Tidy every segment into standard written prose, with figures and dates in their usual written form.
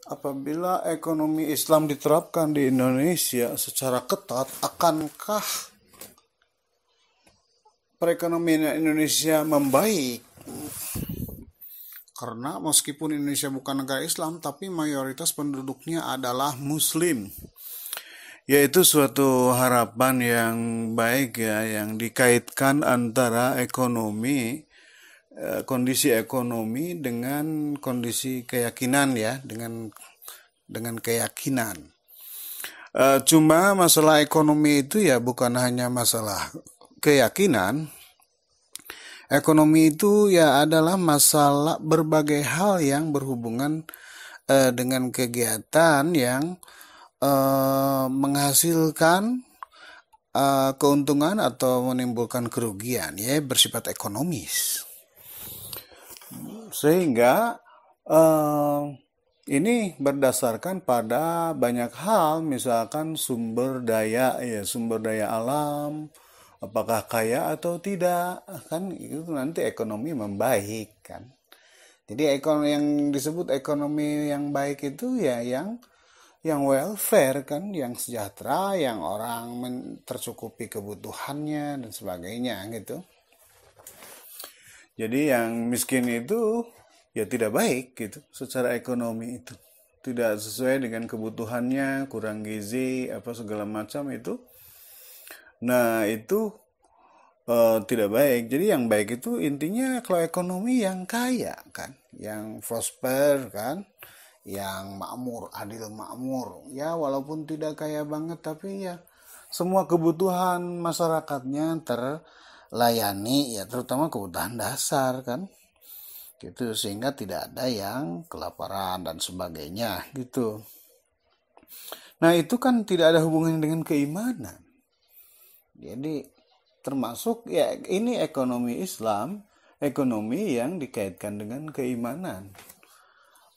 Apabila ekonomi Islam diterapkan di Indonesia secara ketat, akankah perekonomian Indonesia membaik? Karena meskipun Indonesia bukan negara Islam, tapi mayoritas penduduknya adalah Muslim. Yaitu suatu harapan yang baik ya, yang dikaitkan antara kondisi ekonomi dengan kondisi keyakinan ya, dengan keyakinan. Cuma masalah ekonomi itu ya bukan hanya masalah keyakinan. Ekonomi itu ya adalah masalah berbagai hal yang berhubungan dengan kegiatan yang menghasilkan keuntungan atau menimbulkan kerugian ya bersifat ekonomis. Sehingga ini berdasarkan pada banyak hal, misalkan sumber daya alam, apakah kaya atau tidak, kan itu nanti ekonomi membaik kan. Jadi yang disebut ekonomi yang baik itu ya yang welfare kan, yang sejahtera, yang orang tercukupi kebutuhannya dan sebagainya gitu. Jadi yang miskin itu ya tidak baik gitu secara ekonomi itu. Tidak sesuai dengan kebutuhannya, kurang gizi, apa segala macam itu. Nah itu tidak baik. Jadi yang baik itu intinya kalau ekonomi yang kaya kan, yang prosper kan, yang makmur, adil makmur. Ya walaupun tidak kaya banget tapi ya semua kebutuhan masyarakatnya terlayani ya, terutama kebutuhan dasar kan. Gitu sehingga tidak ada yang kelaparan dan sebagainya gitu. Nah, itu kan tidak ada hubungannya dengan keimanan. Jadi termasuk ya ini ekonomi Islam, ekonomi yang dikaitkan dengan keimanan.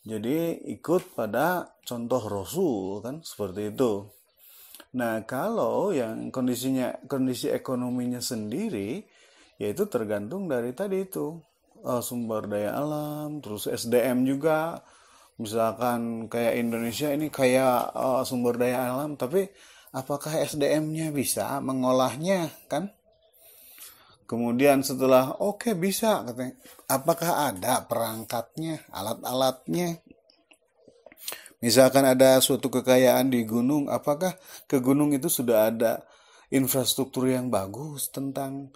Jadi ikut pada contoh Rasul kan seperti itu. Nah, kalau yang kondisi ekonominya sendiri yaitu tergantung dari tadi itu sumber daya alam, terus SDM juga. Misalkan kayak Indonesia ini kayak sumber daya alam, tapi apakah SDM-nya bisa mengolahnya kan? Kemudian setelah oke, bisa katanya, apakah ada perangkatnya, alat-alatnya? Misalkan ada suatu kekayaan di gunung, apakah ke gunung itu sudah ada infrastruktur yang bagus tentang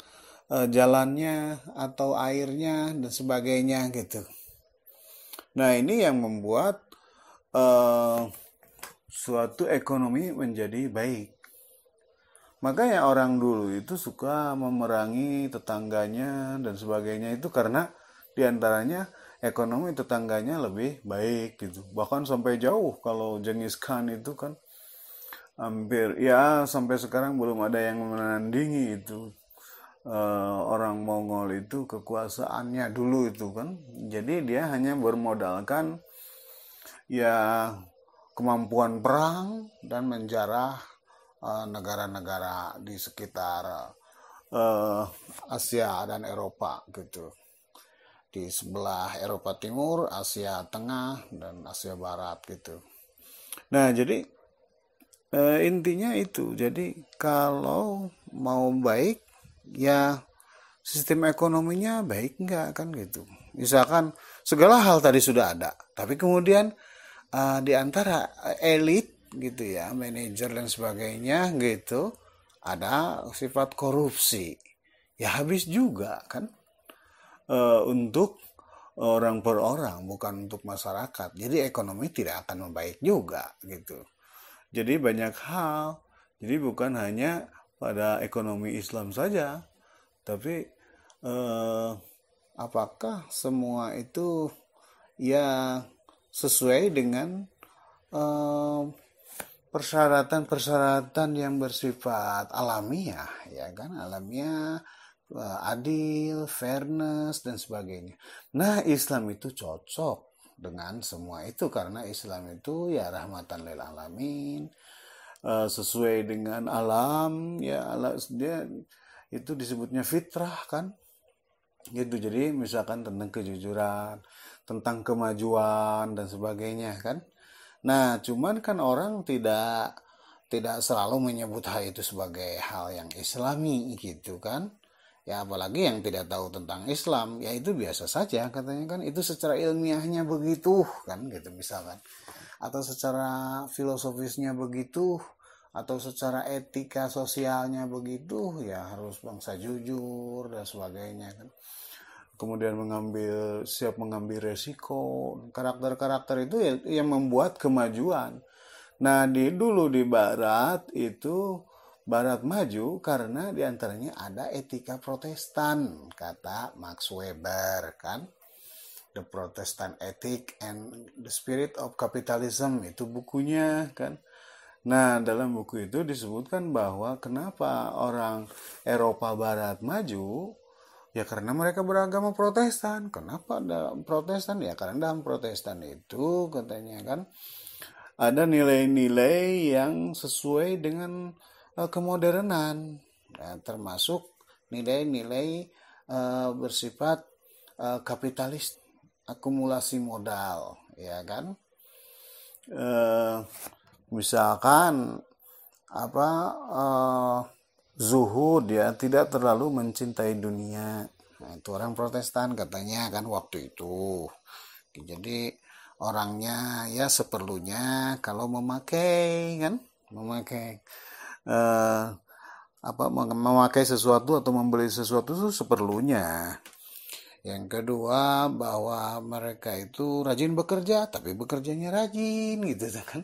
jalannya atau airnya dan sebagainya gitu. Nah, ini yang membuat suatu ekonomi menjadi baik. Makanya orang dulu itu suka memerangi tetangganya dan sebagainya itu karena diantaranya ekonomi tetangganya lebih baik gitu. Bahkan sampai jauh kalau Genghis Khan itu kan hampir ya sampai sekarang belum ada yang menandingi itu orang Mongol itu kekuasaannya dulu itu kan. Jadi dia hanya bermodalkan ya kemampuan perang dan menjarah negara-negara di sekitar Asia dan Eropa gitu. Di sebelah Eropa Timur, Asia Tengah, dan Asia Barat gitu. Nah, jadi intinya itu. Jadi kalau mau baik, ya sistem ekonominya baik enggak kan gitu. Misalkan segala hal tadi sudah ada, tapi kemudian di antara elit gitu ya, manajer dan sebagainya gitu, ada sifat korupsi. Ya habis juga kan untuk orang per orang, bukan untuk masyarakat. Jadi ekonomi tidak akan membaik juga gitu. Jadi banyak hal. Jadi bukan hanya pada ekonomi Islam saja, tapi apakah semua itu ya sesuai dengan eh, persyaratan-persyaratan yang bersifat alamiah, ya kan, alamiah, adil, fairness dan sebagainya. Nah, Islam itu cocok dengan semua itu karena Islam itu ya rahmatan lil alamin, sesuai dengan alam, ya dia itu disebutnya fitrah kan. Gitu. Jadi misalkan tentang kejujuran, tentang kemajuan dan sebagainya kan. Nah, cuman kan orang tidak selalu menyebut hal itu sebagai hal yang Islami gitu kan. Ya apalagi yang tidak tahu tentang Islam, ya itu biasa saja katanya kan, itu secara ilmiahnya begitu kan gitu misalkan. Atau secara filosofisnya begitu, atau secara etika sosialnya begitu, ya harus bangsa jujur dan sebagainya kan. Kemudian siap mengambil resiko, karakter-karakter itu ya, yang membuat kemajuan. Nah, dulu di Barat itu, Barat maju karena diantaranya ada etika Protestan, kata Max Weber kan. The Protestant Ethic and the Spirit of Capitalism, itu bukunya kan. Nah, dalam buku itu disebutkan bahwa kenapa orang Eropa Barat maju, ya karena mereka beragama Protestan. Kenapa ada Protestan? Ya karena dalam Protestan itu katanya kan ada nilai-nilai yang sesuai dengan kemodernan, termasuk nilai-nilai bersifat kapitalis, akumulasi modal, ya kan. Misalkan zuhud, ya, tidak terlalu mencintai dunia. Nah, itu orang Protestan katanya kan waktu itu. Jadi orangnya ya seperlunya, kalau memakai memakai sesuatu atau membeli sesuatu itu seperlunya. Yang kedua, bahwa mereka itu rajin bekerja, tapi bekerjanya rajin gitu kan.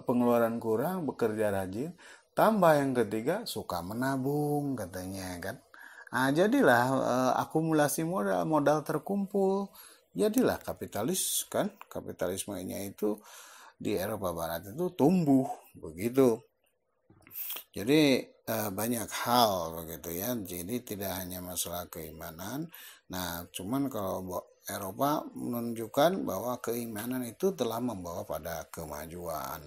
Pengeluaran kurang, bekerja rajin. Tambah yang ketiga, suka menabung katanya kan. Nah, jadilah akumulasi modal terkumpul. Jadilah kapitalis kan. Kapitalismenya itu di Eropa Barat itu tumbuh begitu. Jadi banyak hal begitu ya. Jadi tidak hanya masalah keimanan. Nah, cuman kalau Eropa menunjukkan bahwa keimanan itu telah membawa pada kemajuan.